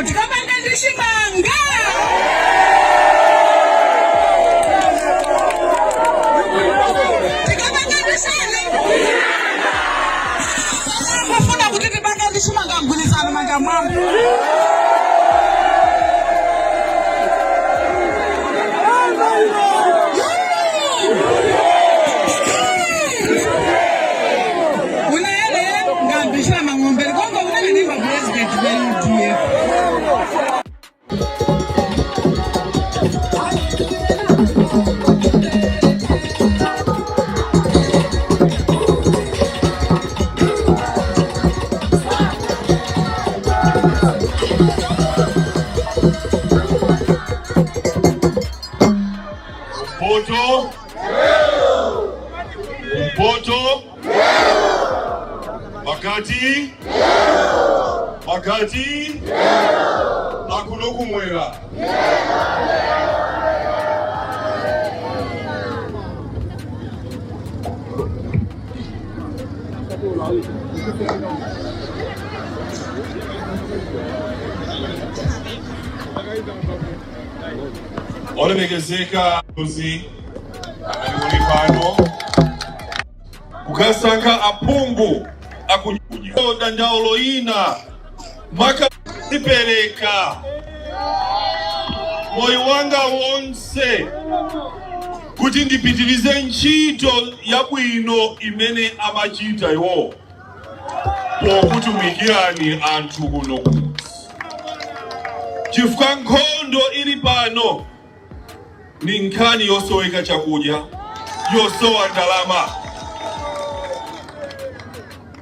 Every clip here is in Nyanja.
tikapanga ndishimanga mafuna kuti tipanga ndishimanga mgwirizano manja mwangu Mpoto Makati Akuloku mwela Ole megezeka kuzi Amelipano Ukasanga apungu Akunyuji Dandaolo ina Maka Tipereka Moyo wanga wonse Kuti ndipitilize ntchito yabwino imene amachita iwo pokutumikirani anthu kuno chifukwa nkhondo ili pano ni nkhani yosoweka chakudya yosowa ndalama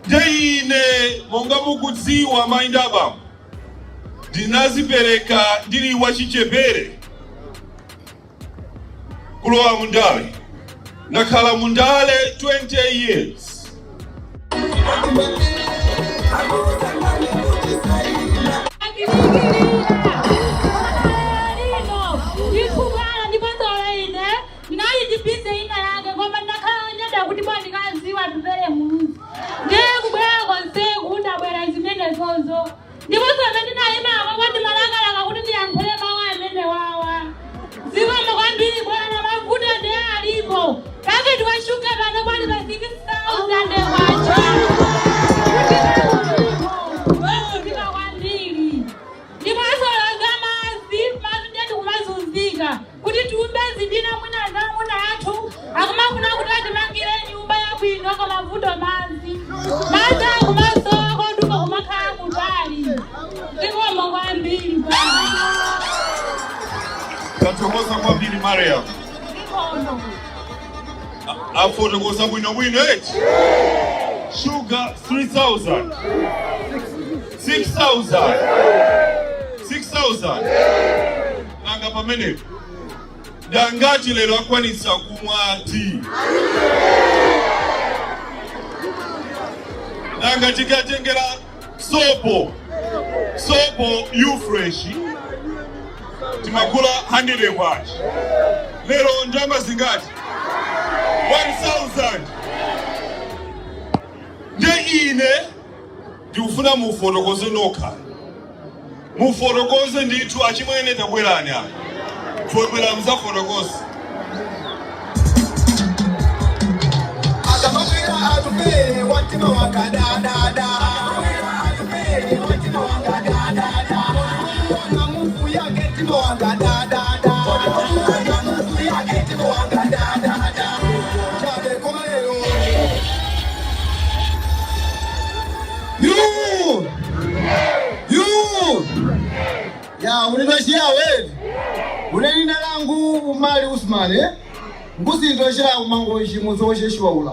Deine monga mukudziwa maindaba ndinazipereka ndili wachichepere kulowa mundale nakhala mundale 20 years Katokoza kwa Bili Mariam Afotokoza wino eti Sugar 3,000 6,000 Nanga pamene Dangati lero akwanitsa kumwati Nanga tikatengera sopo you fresh Timakula 100 kwachi lero njamba zingati 1,000 Nde ine ndiufuna mufotokoze nokha mufotokoze ndithu achimwene tabwerani apa twebwera mzafotokoze Akamapira atupere watima wakadadada atupere watima wakadadada na Mungu yake timo wakadadada na Mungu yake timo wakadadada chabe komeo you ya unibashia wewe uneni langu umali Usmane ngusi ndoshira umangoishi muzoshe shwaula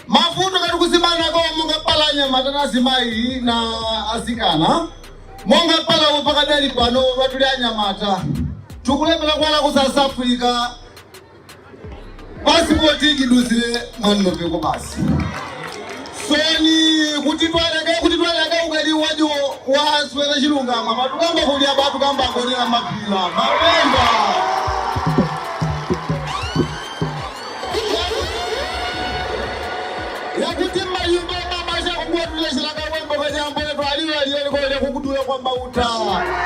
mafuto kati kusimana kwa monga palanya matana simai na asikana monga pala upakadali pano watulianya mata tukulepela kwala ku South Africa pasipoti kidusile mwanno peko basi soni kuti twaleka ukali wajo waswera chilungama matukamba kulia batu kamba konera mapila mapemba yakuti mayumba mama sha kubwa tuleshira kwa mboga jambo twaliwa kole kukudula kwa mauta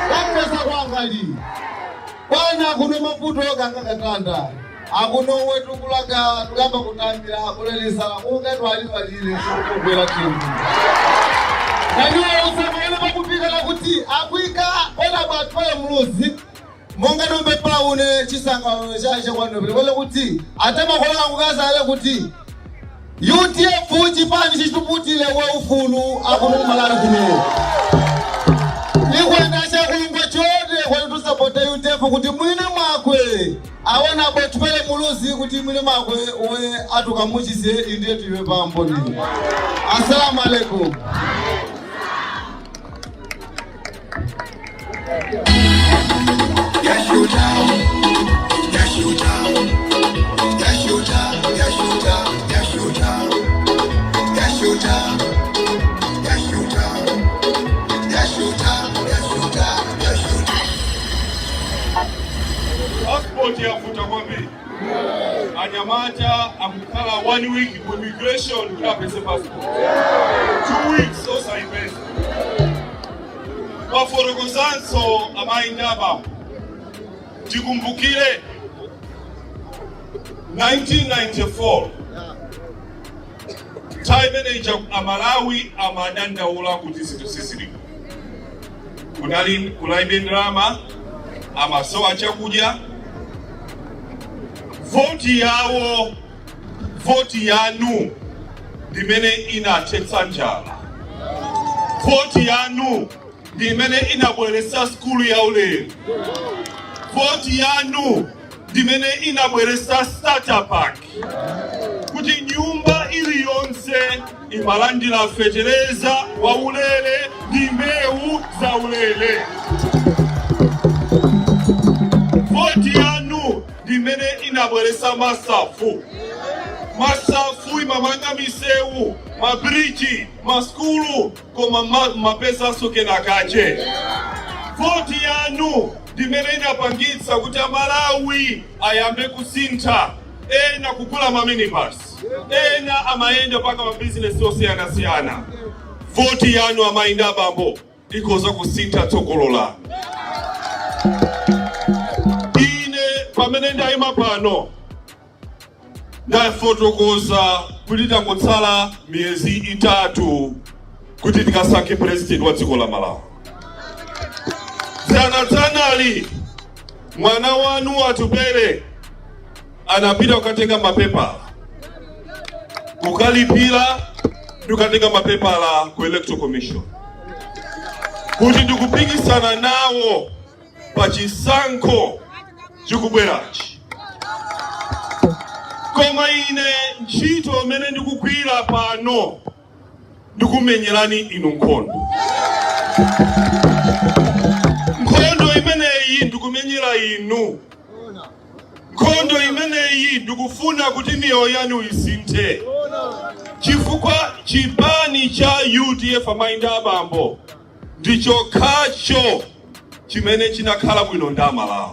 kapesa kwangali bwana kuno maputo ganga katanda akuno wetu kulaga tugamba kutambira kulelisa ungatwa ali balile kubwela kintu kanyo usemele bakupika la kuti akwika ona batwala muluzi monga nombe paune chisangano chaje kwano bele kuti atema kola ngukaza ale kuti UTF chipani chituputile we ufulu akuno malala kuno likwenda chakulungwa chote kwa tusapota UTF kuti mwina mwakwe awona botwele muluzi kuti mwina mwakwe we atukamuchise indiye tiwe pamboni. Assalamu alaikum. Passport ya futa kwambi anyamata amukala 1 week ku immigration kula pese passport 2 weeks osa ipesa waforokozanso amaindaba tikumbukile 1994 time manager amalawi amadandaula kuti situsisiri kunali drama amasowa chakuja voti yanu dimene inatetsa njala, voti yanu dimene inabweresa skulu ya ulemu, voti yanu dimene inabweresa starter pack kuti nyumba iliyonse imalandira fetereza wa ulele ndi mbewu za ulele. Voti yanu dimene inabweresa masafu imamanga misewu, mabriji, maskulu koma mapesa soke na kache. Voti yanu dimene inapangitsa kuti Malawi ayambe kusinta ena kukula maminibus, ena amaenda paka mabusiness osiyana. Voti yanu amainda bambo ikoza kusinta tsogolola. Pamene ndayima pano ndafotokoza kuti tangotsala miyezi 3 kuti tikasankhe president wa dziko la Malawi. Dzanali mwana wanu atupere anapita kukatenga mapepa kukalipira ndikukatenga mapepa la ku electoral commission kuti ndikupikisana nawo pa chisankho chikubwerachi. Koma ine ntchito mene ndikugwira pano ndikumenyerani inu nkhondo. Nkhondo imeneyi ndikumenyera inu. Nkhondo imeneyi ndikufuna kuti miyoyo yanu isinthe. Chifukwa chipani cha UTF amainda abambo ndicho khacho chimene chinakhala bwino nda Malawi.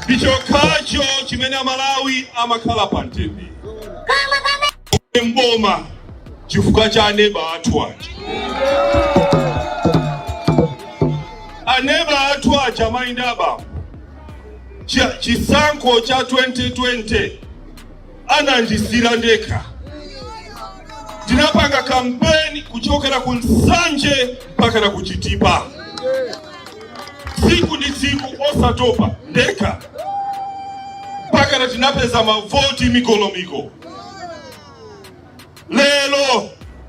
Ndicho khacho chimene Malawi amakhala pantende. Mboma chifukwa cha aneba athu aja. Aneba athu aja amainda abambo. Chisankho cha 2020 anandisira ndekha. Ndinapanga kampeni kuchokera ku Nsanje mpaka na kuchitipa. Siku ndi siku osatopa ndekha mpaka na tinapeza mavoti mikolomiko.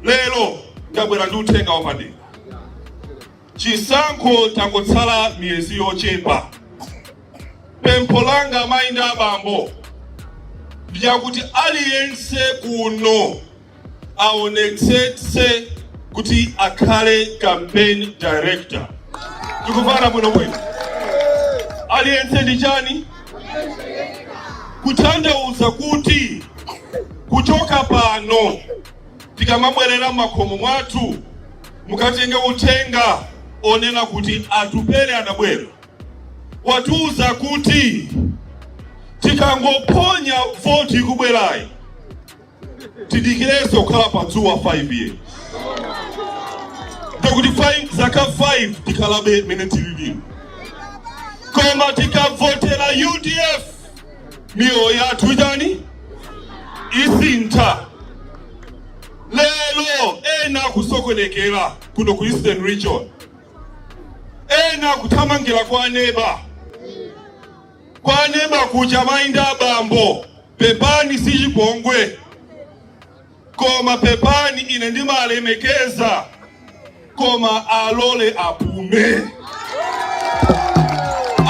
Lelo ndabwera ndi uthenga wapadera. Chisankho tangotsala miyezi yochepa. Pempho langa amainda abambo ndiyakuti aliyense kuno aonetsetse kuti akhale campaign director. Tukuvana bwino. Aliyense ndi chani? Kutanthauza kuti kuchoka pano tikamabwerera makomo mwathu mukatenge uthenga onena kuti atupere anabwera. Watuza kuti tikangoponya voti kubwerayi tidikireso kukhala pa 2 wa 5 years. kuti zaka 5 tikalabe mene tilili koma tikavotera UDF miyo yathu itani isintha. Lelo ena kusokonekera kuno ku Eastern Region, ena kuthamangira kwa neba kuja mainda bambo pepani sichipongwe koma pepani ine ndimalemekeza koma alole apume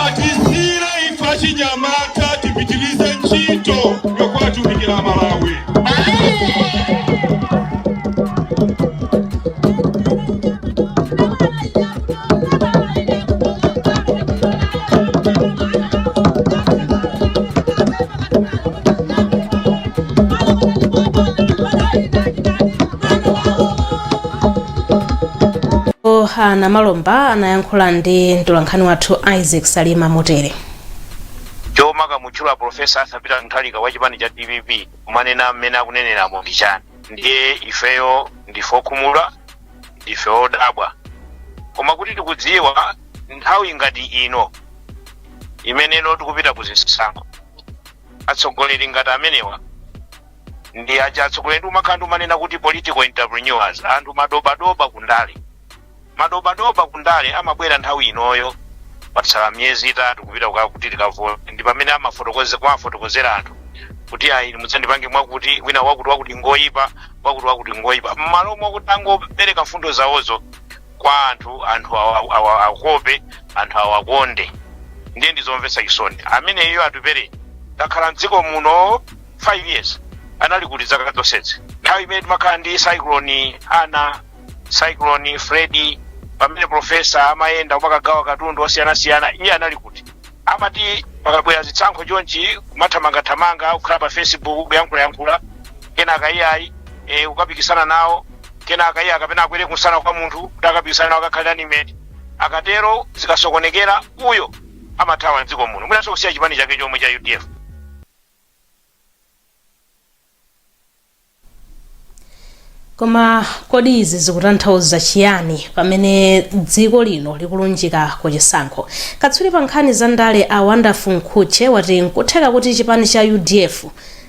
atisire ifa chinyamata tipitilize ntchito yokwatumikira Malawi. Na Malomba anayankhula ndi mtolankhani wathu Isaac Salima Motere. Chomaka muchula Profesa Peter Mutharika wa chipani cha DPP kumanena mmene akunenera mu ndichani ndiye ifeyo ndifokumula ndife odabwa koma kuti tikudziwa nthawi ngati ino imeneno tikupita kuzisankho atsogoleri ngati amenewa ndi aja atsogoleri umakhandu manena kuti political entrepreneurs anthu madobadoba kundale amabwera nthawi inoyo patsala miyezi itatu kupita kuti tikavote ndi pamene amafotokozera anthu kuti ayi mudzandipange mwakuti wina wakuti ngoyipa ngoyipa mmalo mwakuti angopereka mfundo zawozo kwa anthu akope anthu awakonde ndiye ndizomvetsa chisoni amene iyo atupere takhala mdziko muno 5 years anali kuti zaka zonsezi nthawi imene timakhala ndi cyclone Freddy pamene Profesa amayenda umakagawa katundu osiyanasiyana iye anali kuti amati pakabwera zitsankho chonchi kumathamangathamanga kukhala pa Facebook kuyankhula kenaka iyayi ukapikisana nawo kenaka iye akapena akwere kusana kwa munthu kuti akapikisana nawo akakhala animate akatero zikasokonekera uyo amathawa mdziko muno mwinaso kusiya chipani chake chomwe cha UDF. Koma kodi izi zikutanthauza chiyani pamene dziko lino likulunjika ku chisankho? Katswiri pa nkhani za ndale a Wonderful Nkhuche wati nkutheka kuti chipani cha UDF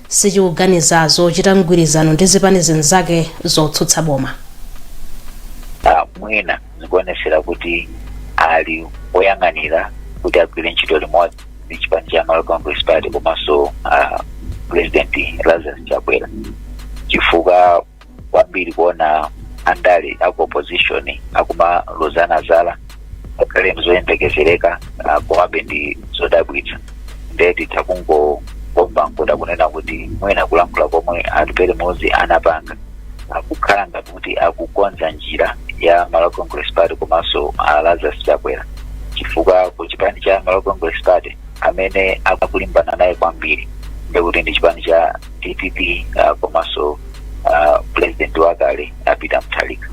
sichikuganiza zochita mgwirizano ndi zipani zinzake zotsutsa boma. Mwina zikuonetsera kuti ali oyang'anira kuti agwire ntchito limodzi ndi chipani cha Malawi Congress Party komanso President Lazarus Chakwera chifukwa kwambiri kuona andale aku opposition akuma Lozana Zala akale mzoyembekezereka komabe ndi zodabwitsa ndeti takungo bomba nkoda kunena kuti mwina kulankhula komwe atupere mozi anapanga akukhala ngati kuti akukonza njira ya Malawi Congress Party komanso Lazarus Chakwera chifukwa ku chipani cha Malawi Congress Party amene akulimbana naye kwambiri ndikuti ndi chipani cha DPP komanso President wakale Peter Mutharika.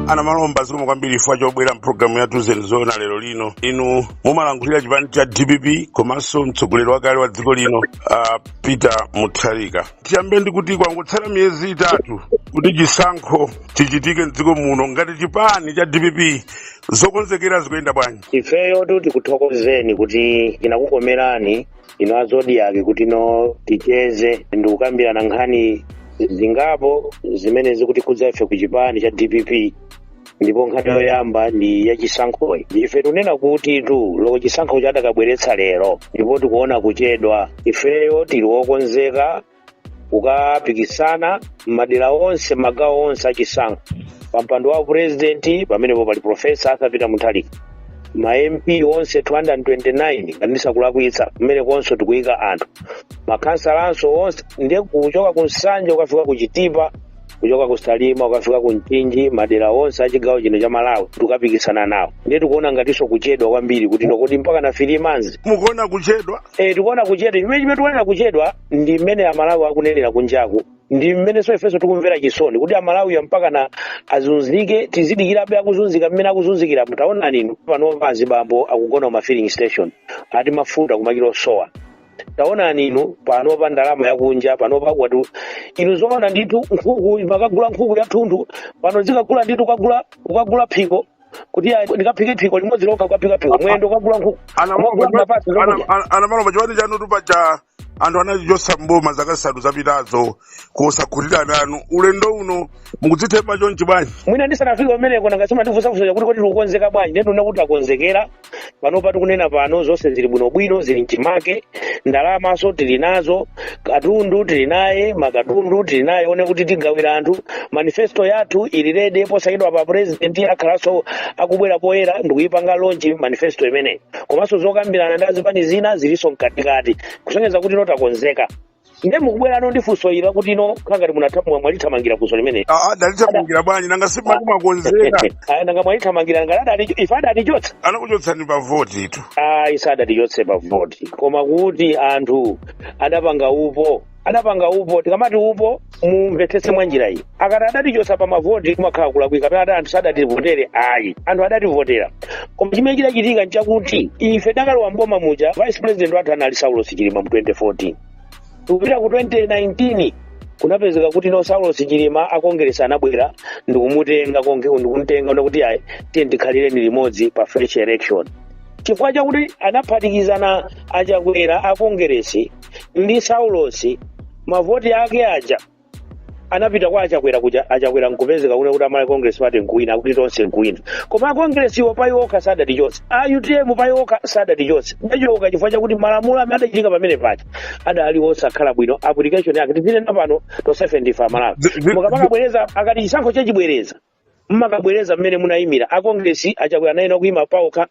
Ana Malomba zikomo kwambiri ifwa chobwera mpulogalamu ya Tuzen Zona lero lino inu mumalankhulira chipani cha DPP komanso mtsogoleri wakale wa dziko lino Peter Mutharika. Tiyambe ndi kuti kwangotsala miyezi itatu kuti chisankho chichitike mdziko muno ngati chipani cha DPP zokonzekera zikuyenda bwanji? Ifeyo tuti kuthokozeni kuti tinakukomerani ino azodi yake kuti no ticheze ndi kukambirana nkhani zingapo zimene zikuti kudzafe ku chipani cha DPP ndipo nkhani yoyamba ndi ya chisankho. Ife tunena kuti loko chisankho chadakabweretsa lero ndipo tikuona kuchedwa ifeyo tili wokonzeka kukapikisana madera onse magawo onse a chisankho pampando wa president pamenepo pali Profesa Peter Mutharika ma MP onse 229 kanisa kulakwitsa mmene konso tikuyika anthu makansalanso onse ndiye kuchoka ku Nsanje ukafika ku Chitipa kuchoka ku Salima ukafika ku Mchinji madera onse achigawo chino cha Malawi tukapikisana nawo ndiye tikuona ngatiso kuchedwa kwambiri kuti ndokoti mpaka na 3 months mukuona kuchedwa tikuona kuchedwa imene tuonera kuchedwa ndi mmene Amalawi akunenera kunjaku ndi mmene so ifeso tikumvera chisoni kuti Amalawi mpaka na azunzike tizidikirabe akuzunzika mmene akuzunzikira mutaona nini pano azibambo akugona ma filling station ati mafuta kumakiro sowa taonani inu panopa ndalama yakunja panopa kwatu inu zoona ndithu nkhuku makagula nkhuku ya thunthu pano zikagula ndithu ukagula phiko kuti ndikaphike phiko limodzi lokha ukaphika phiko mwendo ukagula nkhuku anamalomba chiwani chanu tupacha anthu anachichosa mboma zaka 3 zapitazo kusakhutira nanu ulendo uno mukudzithemba chonchi bwanji mwina ndisanafike umeneko nangasema ndifusafusa kuti kodi tikukonzeka bwanji ndetu nakuti takonzekera panopa tikunena pano zonse zili bwinobwino zili mchimake ndalamaso tili nazo katundu tili naye makatundu tili naye one kuti tigawira anthu manifesto yathu ili rede posayidwa pa president akhalaso akubwera poyera ndikuyipanga launch manifesto imeneyi komanso zokambirana ndi azipani zina zilinso mkatikati kusonyeza kuti takonzeka nde mukubwerano ndi funso ila kuti ino khangati mwalithamangira funso limene dalithamangira bwanji nanga simakumakonzeka nanga mwalithamangira ife adatichotsa anakuchotsani pa voti itu isa adatichotse pa voti koma kuti anthu adapanga upo tikamati upo mumvetsetse mwa njira iyi akati adatichotsa pa mavoti kumakhala kulakwika pena anthu sadativotere ayi anthu adativotera koma chimene chidachitika nchakuti ife dakalowa mboma muja vice president wathu anali Saulos Chilima mu 2014 kupita ku 2019 kunapezeka kuti no Saulos Chilima akongeresa anabwera ndikumutenga kuti ayi tiye ndikhalireni limodzi pa fresh election chifukwa chakuti anaphatikizana achakwera akongeresi ndi Saulos mavoti ake aja anapita kwa achakwera nkupezeka kuti amale congress party nkuwina kuti tonse nkuwina koma congress iwo payoka sadatichotse UTM payoka sadatichotse ndachoka chifukwa chakuti malamulo amene adachitika pamene pacha adali osakhala bwino application yake tinena pano to 75 malawi mukapakabwereza akati chisankho chachibwereza mmakabwereza mmene munayimira akongresi achakwera naye nokuyima paokha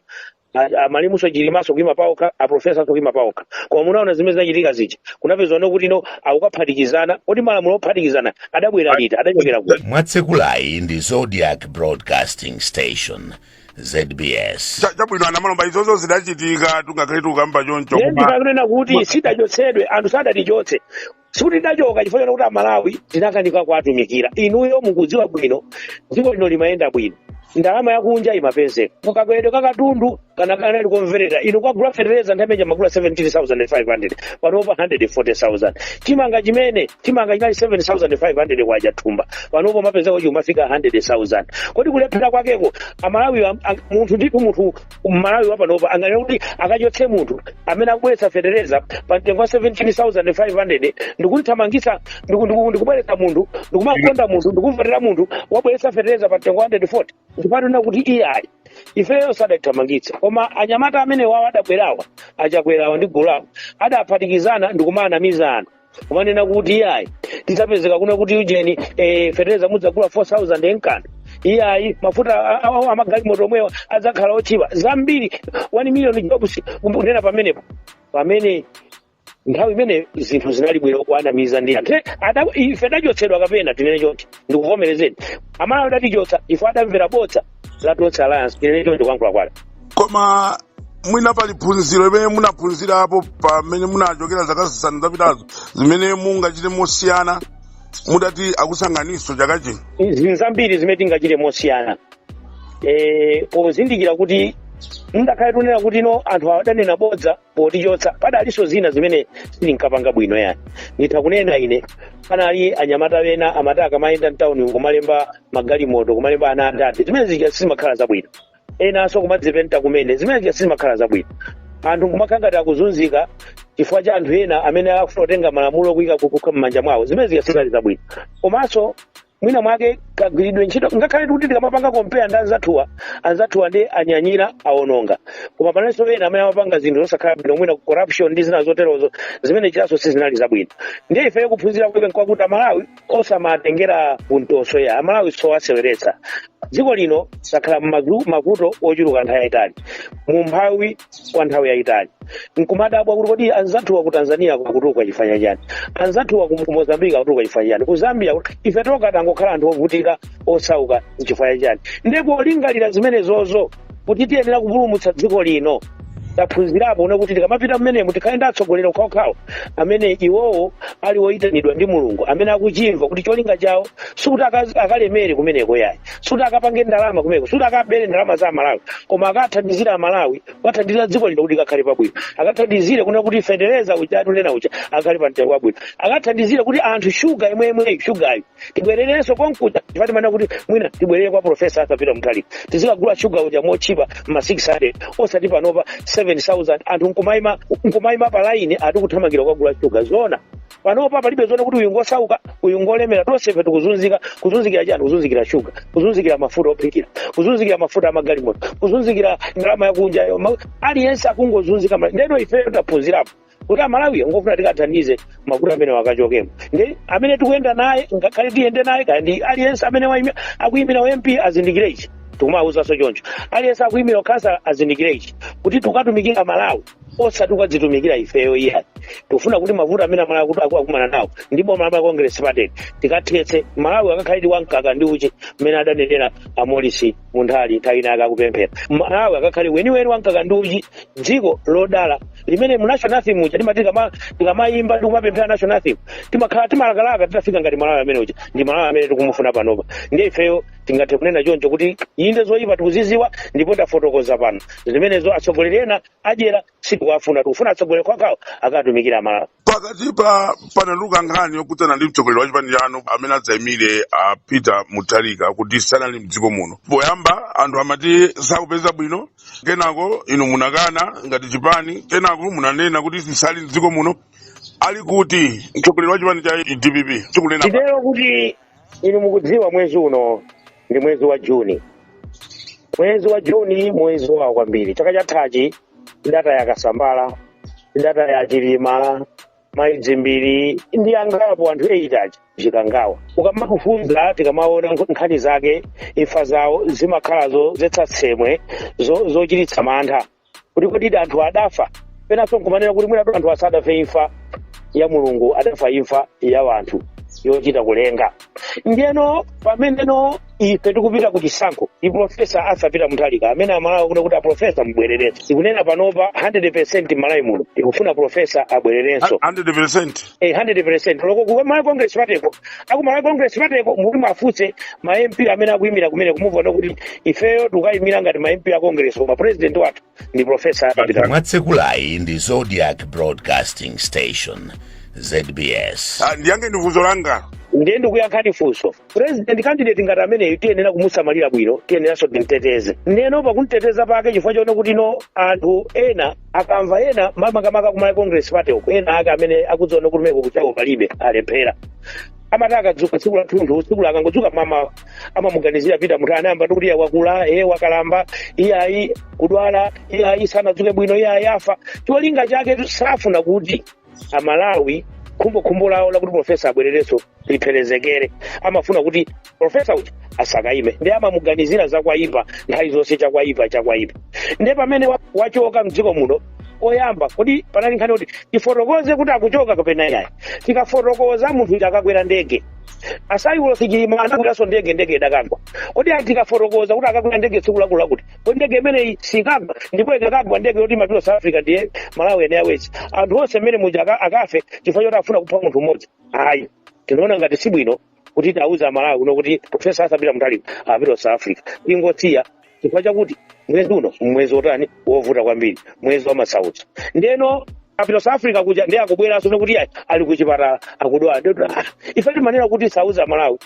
amalimuso Chilimaso kuyima paokha aprofesa kuyima paokha koma munaona zimene zinachitika zichi kunapezwa nokuti akukaphatikizana kuti malamulo ophatikizana adabwera liti adachokera kuti mwatsekulayi ndi Zodiac Broadcasting Station ZBS chabwino anamalomba izozo zidachitika tungakhale tukamba choncho ndikanena kuti sidachotsedwe anthu sadatichotse sikuti ndachoka chifukwa chakuti amalawi tinakanika kuatumikira inuyo mukudziwa bwino dziko lino limayenda bwino ndalama yakunja imapezeka mukakwedwe kakatundu kana kanali konverera inu kwagula fertilizer nthameja magula 17,500 panopa 140,000 chimanga chinali 7,500 kwaja thumba panopa mapezeka chuma fika 100,000 kodi kulephera kwakeko amalawi munthu mmalawi wapanopa anganena kuti akachotse munthu amene akubweretsa fertilizer pa mtengo wa 17,500 ndikuthamangisa ndikubweretsa munthu ndikumakonda munthu ndikumverera munthu wabweretsa fertilizer pa mtengo wa 140 ndipatona kuti iyayi ifeyo sadathamangitsa koma anyamata amene wawo adabwerawa achakwerawa ndi gulawo adaphatikizana ndikumanamizana kumanena kuti iyayi tizapezeka kuno kuti ujeni fertilizer mudzagula 4,000 enkana iyayi mafuta amagalimoto omwewa adzakhala ochipa zambiri 1 million jobs kunena pamene nthawi imene zinthu zinali bwino kuanamiza ndi anthu ife adachotsedwa kapena tinene chonchi ndikuvomerezeni amalawi adatichotsa ife adamvera bodza la Truth Alliance tinene chonchi kuyankhula kwake koma mwina pali phunziro limene munaphunzirapo pamene munachokera zaka 5 zapitazo zimene mungachite mosiyana mudati akusanganiso chaka chino zinthu zambiri zimene tingachite mosiyana pozindikira kuti ndakhale tunena kuti anthu adanena bodza potichotsa padalinso zina zimene sitinkapanga bwino yani nditha kunena ine panali anyamata ena amati akamayenda mtawuni kumalemba magalimoto kumalemba ana atate zimene zija sizimakhala zabwino enanso kumadzipenta kumene zimene zija sizimakhala zabwino anthu kumakangati akuzunzika chifukwa cha anthu ena amene akufuna kutenga malamulo kuyika kukha m'manja mwawo zimene zija sizinali zabwino komanso mwina mwake kagwiridwe ntchito ngakhale kuti tikamapanga compare ndi anzathuwa ndi anyanyira awononga koma panenso ena amene amapanga zinthu zosakhala bwino mwina corruption ndi zina zoterozo zimene chilaso sizinali zabwino ndiye ife kuphunzira kwake kwakuti amalawi osamatengera kuntoso ya amalawi sowaseweretsa dziko lino sakhala mavuto ochuluka nthawi yayitali mumphawi kwa nthawi yayitali nkumadabwa kuti kodi anzathuwa ku Tanzania kwakutuka chifanya chani anzathuwa ku Mozambique akutuka chifanya chani ku Zambia ife toka tangokhala anthu ovutika osauka chifanya chani ndipo lingalira zimene zozo kuti tiyenera kupulumutsa dziko lino taphunzirapo una kuti tikamapita mmenemo tikhale atsogolera okhaokhawo amene iwowo ali woyitanidwa ndi mulungu amene akuchimva kuti cholinga chawo sikuti akalemere kumeneko yayi, sikuti akapange ndalama kumeneko, sikuti akabere ndalama za Malawi, koma akathandizira Amalawi, akathandizira dziko lino kuti kakhale pabwino, akathandizire kuna kuti federeza uja tunena uja akhale pa mtengo wabwino, akathandizire kuti anthu shuga imwe shugayo tibwererenso konkuja tifati mana kuti mwina tibwerere kwa Profesa Peter Mutharika tizikagula shuga uja mochipa ma 600 osati panopa 7,000 anthu nkumayima pa line atikuthamangira kugula shuga zona panopa palibe zona kuti uyu ngosauka uyu ngolemera tonsefe kuzunzikira chani, kuzunzikira shuga, kuzunzikira mafuta ophikira, kuzunzikira mafuta amagalimoto, kuzunzikira ndalama yakunja aliyense akungozunzika. Ndeno ifeyo taphunzirapo kuti Amalawi ngofuna tikathandize makuti amene wakachokemo ndi amene tikuyenda naye ngakhale tiyende naye kandi aliyense amene akuyimira MP azindikire ichi tikumawuzaso choncho, aliyense akuyimira ukhansa azindikire ichi kuti tukatumikira Malawi osati tukadzitumikira ifeyo iyayi. Tikufuna kuti mavuto amene Malawi kuti akumana nawo ndipo Malawi Congress Party tikathetse Malawi akakhalidi wankaka ndi uchi mmene adanenera Amolisi Munthali nthawi akakupemphera. Malawi akakhali weniweni wankaka ndi uchi dziko lodala limene mu national theme uja timati tikamayimba tikumapemphera national theme timakhala timalakalaka titafika ngati Malawi amene uja ndi Malawi amene tikumufuna panopa. Ndiye ifeyo tingathe kunena choncho kuti inde zoyipa tikuziziwa ndipo tafotokoza pano zimenezo atsogoleri ena adyera sikuwafuna, tikufuna atsogoleri kwakwawo akatumikira Malawi. Pakati panaluka nkhani yokutsana ndi mtsogoleri wa chipani chanu amene adzayimire Peter Mutharika kuti sanali mdziko muno. Poyamba anthu amati sakupeza bwino, kenako inu munakana ngati chipani, kenako munanena kuti sisali mdziko muno. Ali kuti mtsogoleri wa chipani cha DPP chikunena chitero kuti inu mukudziwa mwezi uno ndi mwezi wa Juni. Mwezi wa Juni mwezi wa kwambiri. Chaka chathachi ndata yakasambala, ndata ya chilima, maidzi mbiri ndi angapo anthu 8 aja chikangawa. Ukamakufunza tikamaona nkhani zake imfa zawo zimakhalazo zetsasemwe zochiritsa mantha kuti kodi anthu adafa penanso nkumanena kuti mwina anthu asadafe imfa ya Mulungu, adafa imfa ya wanthu yochita kulenga. Ndiyeno pameneno ife tikupita ku chisankho ndi Profesa Arthur Peter Mutharika amene Amalawi kuno kuti Profesa mubwererenso. Tikunena panopa 100% Malawi muno tikufuna Profesa abwererenso 100%. 100% loko ku Malawi Congress Party Malawi Congress Party muri mafutse ma MP amene akuyimira kumene kumuvona kuti ifeyo tukayimira ngati ma MP a Congress koma president wathu ndi Profesa Arthur Peter. Mwatsekulayi ndi Zodiac Broadcasting Station ZBS. Ndiyange ndifunso langa ndiye ndikuyankhani funso president candidate ngati ameneyo tiyenera kumusamalira bwino, tiyeneranso timteteze. Ndiyeno pakumteteza pake chifukwa chaona kuti anthu ena akamva ena makamaka ku Malawi Congress Party uko ena ake amene akudziona kuti meko kuchawo palibe alephera amati akadzuka tsiku la thunthu tsiku akangodzuka mama amamuganizira Peter Mutharika anayamba kuti wakula wakalamba iyayi kudwala iyayi sanadzuke bwino iyayi afa. Cholinga chake safuna kuti Amalawi khumbo lawo lakuti Profesa abwererenso liphelezekere. Amafuna kuti Profesa uja asakayime ndi amamuganizira zakwaipa nthawi zonse chakwaipa. Ndiye pamene wachoka mdziko muno oyamba kodi panali nkhani kuti tifotokoze kuti akuchoka kapena yayi. Tikafotokoza munthu uja akakwera ndege asayiulo sichilima anakweraso ndege idakagwa. Kodi tikafotokoza kuti akakwera ndege tsiku lakula kuti kodi ndege imeneyi sikagwa ndipo ikakagwa ndege yoti imapita South Africa ndiye Malawi Airways anthu onse mmene muja akafe chifukwa choti afuna kupha munthu mmodzi. Ayi tinaona ngati sibwino kuti tauza Malawi kuno kuti Profesa Arthur Peter Mutharika apita South Africa ingotsiya chifukwa chakuti mwezi uno mwezi otani wovuta kwambiri, mwezi wa masautso. Ndiyeno apita South Africa kuja ndiye akubweranso nokuti ali kuchipatala akudwala. Ife timanena kuti sauza Malawi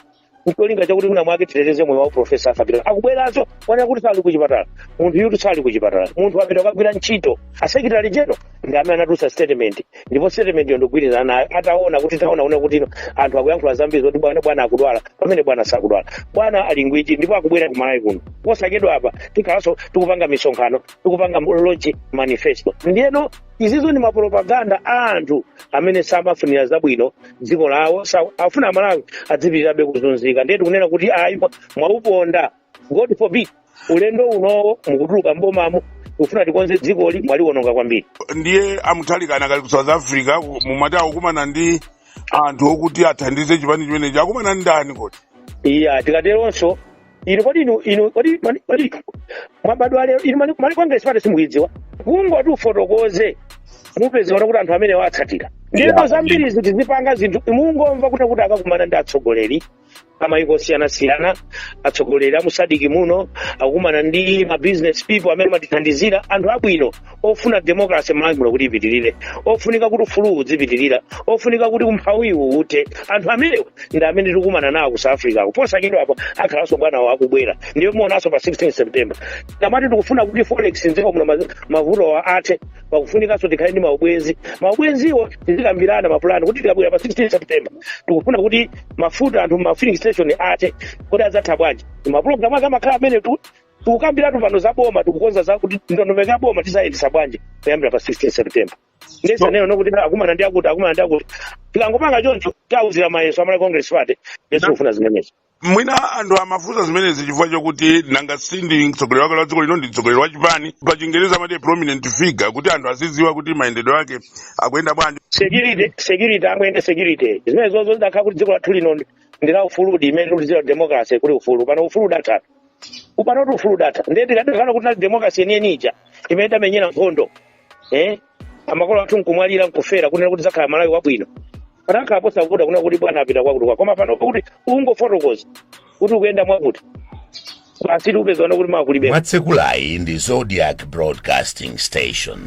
ncholinga chakuti kuna mwake titeteze moyo wa Profesa Arthur Peter akubweranso wanena kuti sali kuchipatala. Munthu yuti sali kuchipatala, munthu apita kugwira ntchito. Asekretary General ndi amene anatusa statement ndipo statement yo ndogwirizana nayo ataona kuti taona kuti anthu akuyankhula zambiri zoti bwana akudwala pamene bwana sakudwala, bwana ali ngwiji ndipo akubwera ku Malawi kuno. Posachedwa apa tikhalanso tikupanga misonkhano, tikupanga launch manifesto. Ndiyeno izizo ndi mapropaganda a anthu amene samafunira zabwino dziko lawo, afuna Malawi adzipitirabe kuzunzika. Ndiye tikunena kuti ayi mwauponda, God forbid ulendo unowo mukutuluka mbomamo ufuna tikonze dzikoli mwaliwononga kwambiri. Ndiye Mutharika anakali ku South Africa mumati akumana ndi anthu okuti athandize chipani chimenechi akumana ndani kodi? Iya tikateronso ino kodi mwabadwa lero ino mali Congress Party simuidziwa kungoti ufotokoze mupeze kuti anthu amene watsatira ndipo zambiri zitizipanga zinthu mungomva kuti akakumana ndi atsogoleri amayiko siyana atsogoleri amusadiki muno akukumana ndi ma business people amene matithandizira anthu abwino ofuna democracy malamulo kuti ipitirire ofunika kuti ufulu udzipitirira ofunika kuti umphawi ute anthu amenewo ndi amene tikukumana nawo ku South Africa kuposa kidwa apo akhalanso bwana akubwera ndiye muonaso pa 16 September tamati tikufuna kuti forex nziko muno mavuto athe pakufunikanso tikhale ndi maubwenziwo tizikambirana mapulani kuti tikabwera pa 16 September tikufuna kuti mafuta anthu ma filling station athe kuti azatha bwanji mapulogalamu akamakhala amene tukukambiratu pano za boma tikukonza za kuti ndondomeko ya boma tizayendesa bwanji kuyambira pa 16 September ndesa neno nokuti akumana ndi akuti tikangopanga choncho tauzira mayeso amala Congress Party yesu kufuna zimenezo mwina anthu amafuta zimenezi chifukwa chokuti nanga sindi mtsogoleri wake wa dziko lino ndi mtsogoleri wa chipani pa Chingereza amati prominent figure kuti anthu azidziwa kuti mayendedwe ake akuyenda bwanji security amwende security zimenezo zidakhala kuti dziko lathu lino ndila ufuludi imene tikutizira democracy kuli ufulu pano ufulu data upanoti ufulu data ndiye tikadakhala kuti democracy yeniyeniija imene tamenyera nkhondo amakolo athu nkumwalira nkufera kunena kuti zakhala Malawi wabwino panakhala posakuda kunena kuti bwana apita kwakuti koma pano kuti ungofotokoza kuti ukuyenda mwakuti basi tikupezana kuti makulibe mwatsekulayi ndi Zodiac Broadcasting Station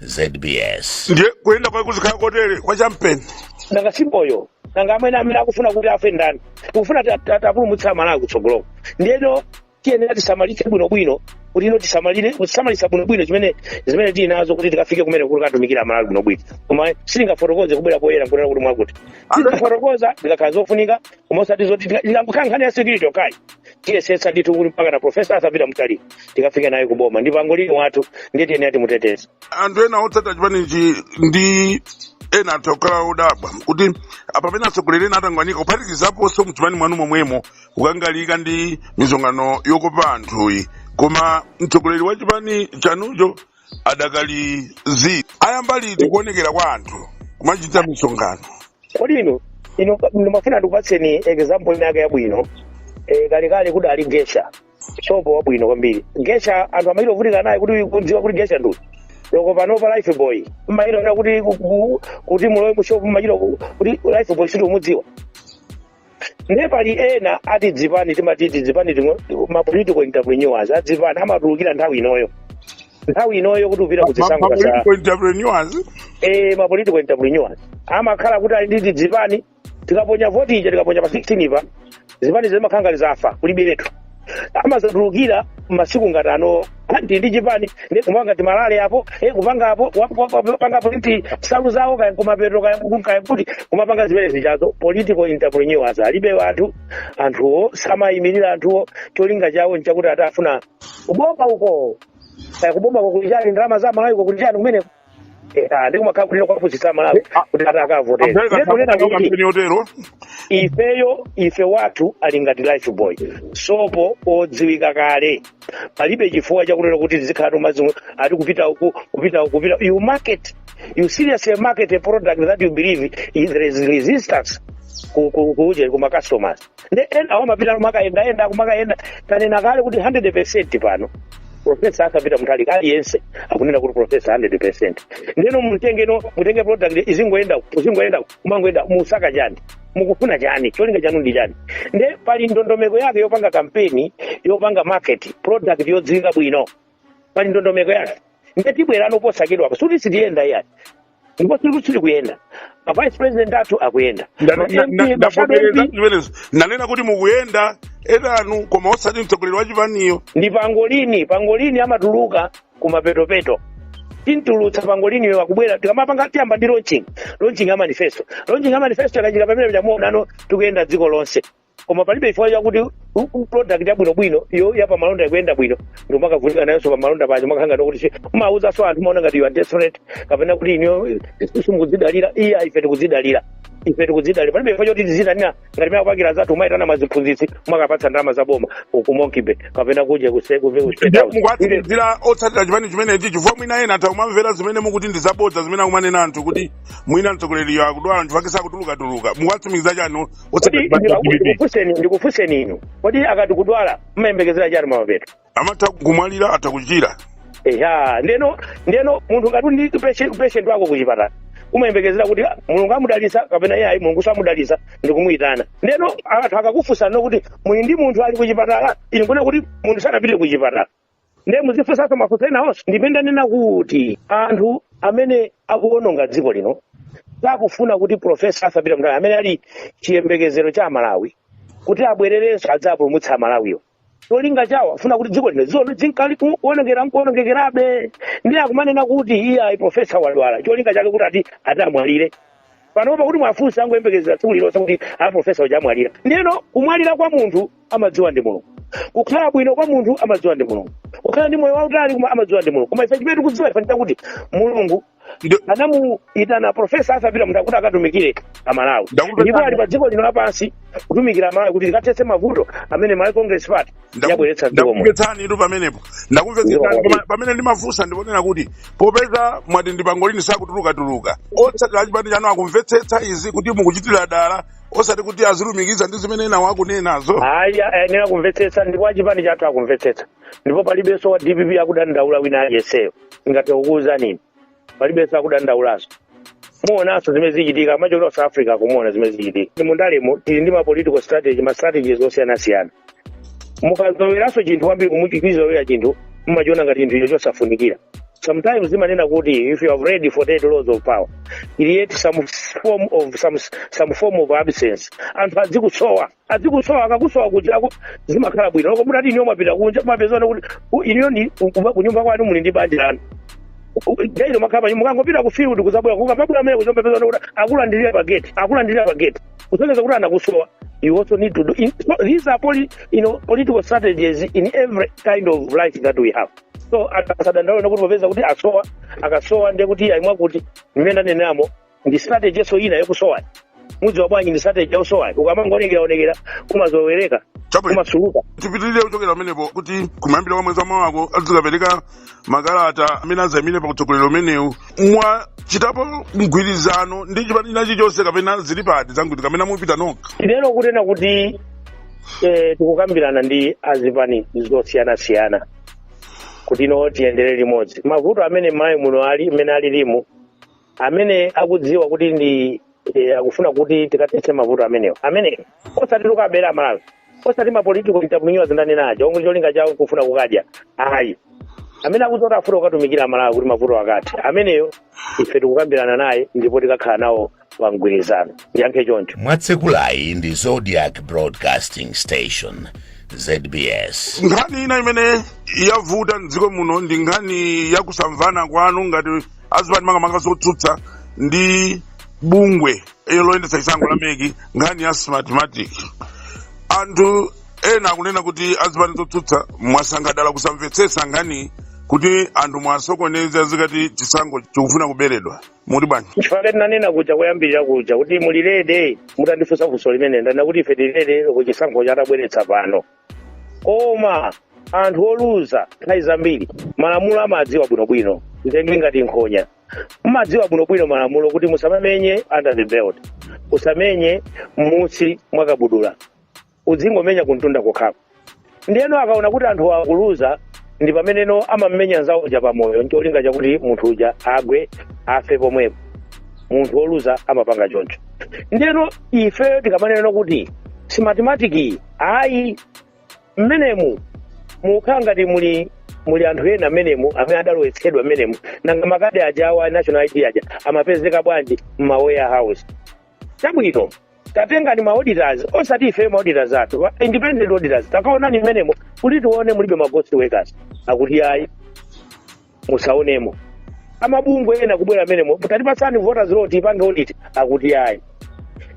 ZBS ndiye kuyenda kwake kuzikhala kotere kwa champeni nanga simboyo nanga amene akufuna kuti afe ndani tikufuna tapulumutsa Malawi kutsogoloko ndiyeno tiyenera tisamalitse bwinobwino kuti ino tisamalisa bwinobwino zimene tili nazo kuti tikafike kumene kuti katumikira Malawi bwinobwino koma sitingafotokoze kubwera poyera nkunena kuti mwakuti tifotokoza ndikakhala zofunika koma osati zoti tikangokhala nkhani ya security okayi tiyesetsa nditu kuti mpaka na profesa asapita mtalii tikafike naye kuboma ndi pangolini wathu ndiye tiyenera timuteteze anthu ena otsata chipanichi ndi ena anthu okhala odabwa kuti apa pena atsogoleri ena atangwanika kuphatikizaponso mchipani mwanu momwemo kukangalika ndi misonkhano yokopa anthuyi koma mtsogoleri wa chipani chanucho adakali ayamba liti kuonekera kwa anthu kumachita misonkhano kodi ino mafuna ndikupatseni example inake yabwino kalekale kuti ali Gesha sopo wabwino kwambiri Gesha anthu amayiro vutika naye kuti kudziwa kuti Gesha nduti loko panopa life boy mayiro kuti mulowe mushopu mayiro kuti life boy situ umudziwa nepali ena ati dzipani timatiti dzipani ma political entrepreneurs adzipani amatulukira nthawi inoyo kuti upita kuzisankho political entrepreneurs ma political entrepreneurs amakhala kuti ali ndi dzipani tikaponya voti ija tikaponya pa 16 pa zipani zimakhala zafa kuliberetu amazatulukira masiku ngati ano ndi chipani ndi kumanga timalale apo kupanga apo panga politi salu zawo kaya kumapeto kaya kuti kumapanga zimene zichazo political entrepreneurs alibe anthuwo samayimirira anthuwo cholinga chawo nchakuti atafuna kubomba uko kaya kubomba kukulichani ndalama za Malawi kukulichani kumene ndikumakhala kulira kwaphunzitsa Malawi kuti atakavotera ife wathu ali ngati life boy sopo odziwika kale palibe chifukwa chakunena kuti zikhala tumazi ati kupita you seriously market a product that you believe there is resistance kuma customers ena awamapita kumakaenda tanena kale kuti 100% pano profesa akapita mutali aliyense akunena kuti profesa 100% ndeno mutenge product izingoenda kumangoenda musaka chani mukufuna chani cholinga chanu ndi chani nde pali ndondomeko yake yopanga campaign yopanga market product yodziwika bwino pali ndondomeko yake nde tibwera noposakidwa apa suti sitiyenda yani ndipo sili kuyenda vice president athu akuyenda nanena kuti mukuyenda edanu koma osati mtsogoleri wa chipaniyo ndi pangolini amatuluka kumapetopeto tintulutsa pangolini wakubwera tikamapanga tiyamba ndi launching ya manifesto yakachika pamene chamuonano tikuyenda dziko lonse koma palibe chifukwa chakuti product yabwinobwino iyo yapa malonda ikuyenda bwino ndi makavutika nayonso pa malonda pacho makanga kuti umauza so anthu maona ngati you are desperate kapena kuti iniyo simukudzidalira ife tikudzidalira ife tikudzidalira palibe chifukwa choti tizitanira ngati mene akupangira zathu umayitana maziphunzitsi umakapatsa ndalama zaboma ku Monkey kapena kudya mukwatsikizira otsatira chipani chimenechi chifukwa mwina ena atakumamvera zimene mukuti ndi zabodza zimene akumanena anthu kuti mwina mtsogoleri akudwala nchifukwa sakutulukatuluka mukwatsimikizira chani otsatira ndikufunseni inu kodi akati kudwala mmayembekezera chani mapeto amatha kumwalira atakuchira ndeno munthu ngati ndi patient wako kuchipatala umayembekezera kuti mulungu amudalisa kapena iye mulungu samudalisa ndikumuyitana ndeno anthu akakufunsana kuti muli ndi munthu ali kuchipatala ine nkuna kuti munthu sanapite kuchipatala ndiye muzifunsanso mafunso enawonso ndimene ndanena kuti anthu amene akuononga dziko lino sakufuna kuti profesa asapite mndala amene ali chiyembekezero cha Malawi kuti abwererenso adzapulumutsa Amalawiyo cholinga chawo afuna kuti dziko lino zono zinkali kuonongekerabe ndiye akumanena kuti iye ayi profesa wadwala cholinga chake kuti ati atamwalire panopa kuti mwafunsa angoyembekezera tsiku lilonse kuti a profesa uja amwalira ndiyeno kumwalira kwa munthu amadziwa ndi Mulungu kukhala bwino kwa munthu amadziwa ndi Mulungu kukhala ndi moyo wautali amadziwa ndi Mulungu koma ife chimene tikudziwa ife kuti Mulungu anamuyitana profesa asapita munthu kuti akatumikire Amalawi ndipo ali pa dziko lino lapansi kutumikira Amalawi kuti tikathetse mavuto amene Malawi Congress Party yabweretsa dziko ndakumvetsani inu pamenepo ndakumvetsani pamene ndimafunsa ndiponena kuti popeza mwati ndi pangolini sakutulukatuluka otsatira chipani chanu akumvetsetsa izi kuti mukuchitira dala osati kuti azilumikiza ndi zimene ena wakunenazo nena kumvetsetsa ndipo achipani chathu akumvetsetsa ndipo palibenso wa DPP akudandaula wina aliyenseyo ngati ukuwuzanini palibenso akudandaulaso muonaso zimene zichitika machokera South Africa kumuona zimene zichitika mundalemo tili ndi political strategy ma strategies osiyana-siyana mukazoweranso chinthu kwambiri kumuchikizowera chinthu mumachiona ngati chinthu icho chosafunikira sometimes zimanena kuti if you have read 48 laws of power create some form of absence anthu adzikusowa akakusowa kuti zimakhala bwino loko mutati iniyo mwapita kunja mapezana kuti iniyo ndi kunyumba kwanu muli ndi banja lanu gairo makapa mukangopita ku field kuzabwera kukapabula amene kuzompepezana kuti akulandirira pa gate kusonyeza kuti anakusowa. You also need to do these are political strategies in every kind of life that we have. So akasadandaula nokuti popeza kuti akasowa ndiye kuti aimwa kuti nimene nenamo ndi strategy so ina yokusowa mudzi wa bwanji ndi strategy yokusowa ukamangonekera kumazowereka kumasuluka tipitirire kuchokera pamenepo kuti kumayambira kwa mwezi wa mawako azikapereka makalata amene azayimire pakutsogolera umenewu mwachitapo mgwirizano ndi chipani china chilichonse kapena zili pati zangwiti kapena mupita nokha lero kunena kuti tikukambirana ndi azipani zosiyana-siyana kuti ino tiyendere limodzi mavuto amene mayi muno ali amene ali limo amene akudziwa kuti ndi akufuna kuti tikathetse mavuto amenewo amene osati tukabera Malawi osati mapolitiko itamunyiwa zindanenaja omwe cholinga chawo kufuna kukadya ayi amene akuti afuna kukatumikira Malawi kuti mavuto akati ameneyo ife tikukambirana naye ndipo tikakhala nawo pamgwirizano yankhe choncho mwatsekulayi ndi Zodiac Broadcasting Station ZBS. Nkhani ina imene yavuta mdziko muno ndi nkhani yakusamvana kwanu ngati azipani makamaka zotsutsa ndi bungwe loyendetsa chisankho la meki nkhani ya Smartmatic. Anthu ena akunena kuti azipani zotsutsa mwasangadala kusamvetsetsa nkhani kuti anthu mwasokoneza zikati chisankho chikufuna kuberedwa muri bwanji chifukwa tinanena kuja kuyambirira kuja kuti mulilede mutandifunsa funso limene ndana kuti ife tililede ku chisankho chatabweretsa pano koma anthu oluza nthawi zambiri malamulo amadziwa bwinobwino ndenge ngati nkhonya mumadziwa bwinobwino malamulo kuti musamamenye under the belt usamenye m'munsi mwakabudula uzingomenya kuntunda kokhako ndiyeno akaona kuti anthu akuluza ndi pameneno amamenya nzawo ja pamoyo ncholinga chakuti munthu uja agwe afe pomwepo munthu oluza amapanga choncho ndiyeno ife tikamanena kuti Smartmatic ayi mmenemu mukhala ngati muli anthu ena mmenemu amene adalowetsedwa mmenemu nanga makadi ajawa national ID aja amapezeka bwanji m'mawarehouse chabwino tatengani ma-auditors osati ife ma-auditors athu independent auditors takaonani mmenemo kuti tione mulibe ma-ghost workers akuti ayi musaonemo amabungwe ena kubwera mmenemo tatipasani voters roll tipange audit akuti ayi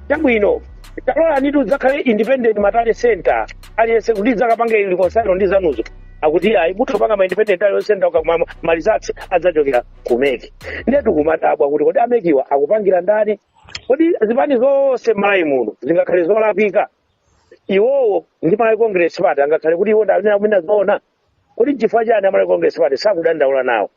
chabwino talola nitu zakhale independent matale center aliyense kuti zakapange reconcile ndi zanuzo akuti ayi mutopanga ma independent matale center ukamama malizatsi adzachokera kumeki ndiye tikumadabwa kuti kodi amekiwa akupangira ndani kodi zipani zonse m'Malawi muno zingakhale zolakwika iwowo ndi Malawi Congress Party angakhale kuti iwo amene azoona kodi chifukwa chani Malawi Congress Party sakudandaula nawo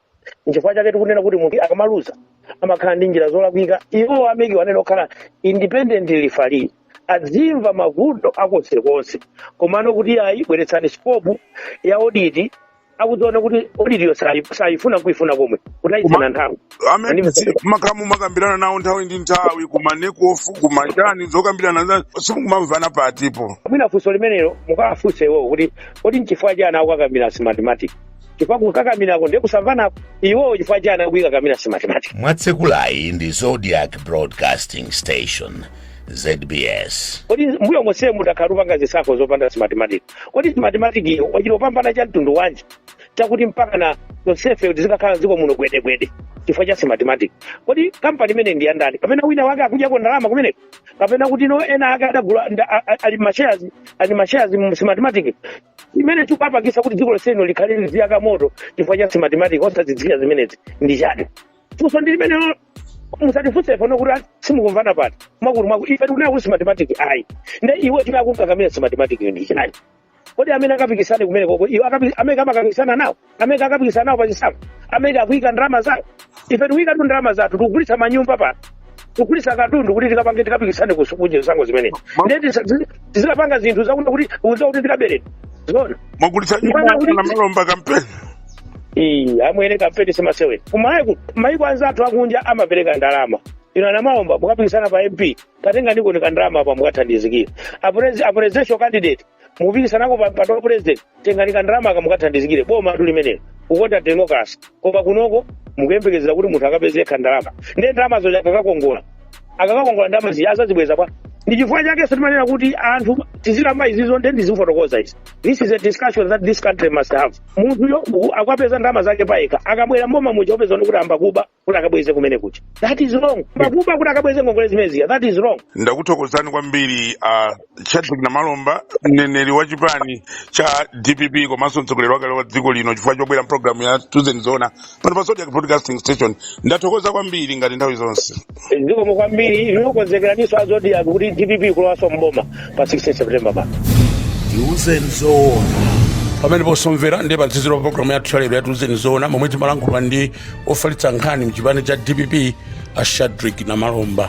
nchifukwa chake tikunena kuti munthu akamaluza amakhala ndi njira zolakwika iwo ameki wanene okhala independently referee adzimva mavuto akonsekonse komano kuti ayi bweretsani scope ya audit akudziona kuti audit yo sayifuna kuifuna komwe kuti ayitsana nthawi amene makamu makambirana nawo nthawi ndi nthawi kumanekofu kumachani zokambirana simukumamvana patipo mwina funso limenelo mukafunse iwowo kuti kodi nchifukwa chani akukakambira mathematics chifukwa kukakamirako ndiye kusamvanako iwowo chifukwa chani akuyikakamira mathematics. Mwatsekulayi ndi Zodiac Broadcasting Station ZBS. Kodi mbuyo mose mutakhala upanga zisakho zopanda mathematics kodi mathematics iyo wachilopambana cha mtundu wanji chakuti mpaka na yosefe zikakhala ziko muno gwedegwede chifukwa cha mathematics kodi kampani imene ndi yandani kapena wina wake akudya ndalama kumeneko kapena kuti no ena ake adagula ali mashares mu mathematics imene chikupangitsa kuti dziko lonselo likhale liziyaka moto chifukwa cha mathematics osadzidziwika zimenezi ndi chani funso ndi limene musatifunse pano kuti simukumvana pati mwakuti ife tikunayo kuti mathematics ayi ndi iwe tikakukakamira mathematics ndi chani kodi amene akapikisane kumene koko iwo amene amakapikisana nawo amene akapikisana nawo pachisako amene akuyika ndalama zawo ife tikuyika tu ndalama zathu tikugulitsa manyumba pano tikugulitsa katundu kuti tikapikisane kunja zango zimenezi ndi tizikapanga zinthu zakuti uza kuti tikabereka zona mwagulitsa nyumba na malomba kampeni amwene kampeni semasewera kumayiko anzathu akunja amapereka ndalama ino ana malomba mukapikisana pa MP tatenga ndiko ndikandalama apa mukathandizikira a presidential candidate mupikisanako pa president tenga ndikandalama aka mukathandizikire boma tu limenelo ukonda democracy koma kunoko mukuyembekezera kuti munthu akapezeka ndalama ndi ndalama zo akakakongola ndalama azazibweza bwa ndi chifukwa chake timanena kuti anthu tizilamba izizo ndi ndizifotokoza izi. This is a discussion that this country must have. Munthuyo akapeza ndalama zake payekha akabwera mboma muja opeza kuti ambakuba kuti akabweze kumene kucha. That is wrong. Ambakuba kuti akabweze ngongole zimenezi. That is wrong. Ndakuthokozani kwambiri Chadwick Namalomba mneneri wa chipani cha DPP komanso mtsogoleri wake wa dziko lino chifukwa chobwera mpulogalamu ya Tuzenzona pano pa Zodiac Broadcasting Station. Ndathokoza kwambiri ngati nthawi zonse. Ndiko kwambiri inokonzekeraninso a Zodiac kuti DPP kulowaso mboma pa 16 September ba. Tuzenzona. Pamene posomvera ndi patsiziro programu ya Tsalero ya Tuzenzona momwe timalankhula ndi ofalitsa nkhani mchipani cha DPP a Chadwick Namalomba.